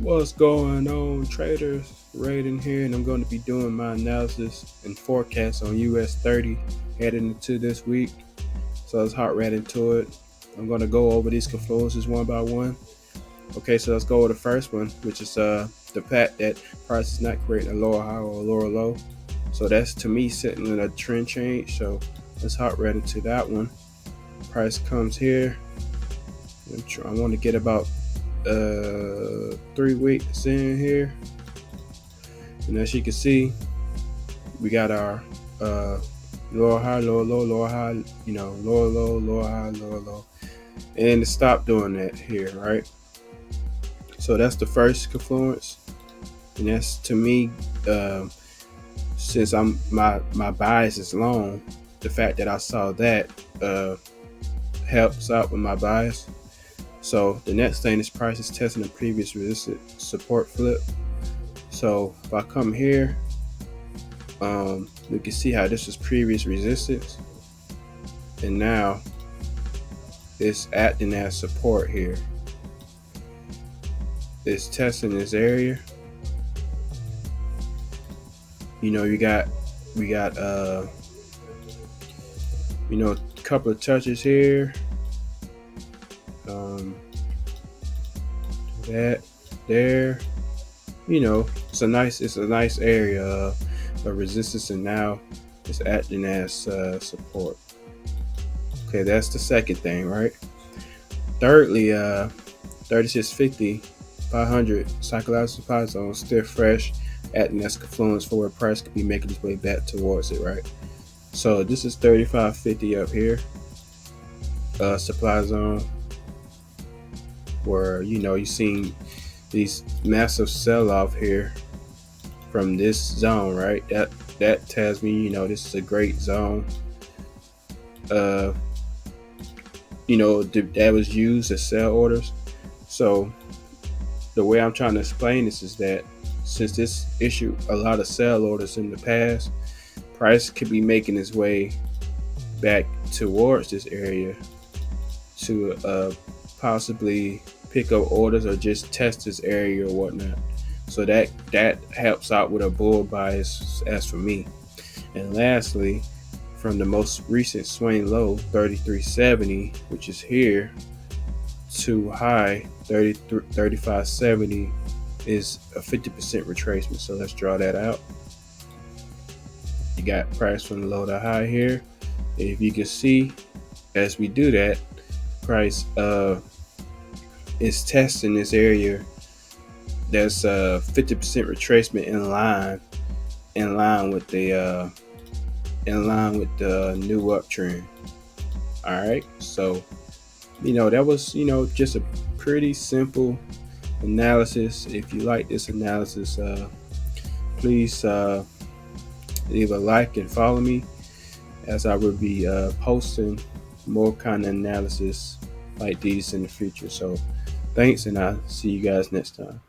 What's going on, traders? Raiden here, and I'm going to be doing my analysis and forecast on US30 heading into this week. So let's hop right into it. I'm going to go over these confluences one by one. Okay, so let's go over the first one, which is the fact that price is not creating a lower high or a lower low. So that's to me sitting in a trend change. So let's hop right into that one. Price comes here. I want to get about 3 weeks in here, and as you can see, we got our lower high, lower low, lower high, lower low, lower high, lower low, and to stop doing that here, right? So that's the first confluence, and that's to me, since my bias is long, the fact that I saw that helps out with my bias. So the next thing is price is testing the previous resistance support flip. So if I come here, you can see how this was previous resistance, and now it's acting as support here. It's testing this area. We got a couple of touches here. That there, it's a nice area of resistance, and now it's acting as support. Okay, that's the second thing, right? Thirdly, 3650 500 psychological supply zone still fresh, acting as confluence for where price could be making its way back towards it, right? So this is 3550 up here, supply zone, where you've seen these massive sell-off here from this zone, right? That tells me this is a great zone. That was used as sell orders. So the way I'm trying to explain this is that since this issued a lot of sell orders in the past, price could be making its way back towards this area to possibly pick up orders or just test this area or whatnot. So that helps out with a bull bias as for me. And lastly, from the most recent swing low 3370, which is here, to high 3570 is a 50% retracement. So let's draw that out. You got price from the low to high here. If you can see, as we do that, price is testing this area. That's a 50% retracement in line with the new uptrend. All right, so that was just a pretty simple analysis. If you like this analysis, please leave a like and follow me, as I will be posting more kind of analysis like these in the future. So thanks, and I'll see you guys next time.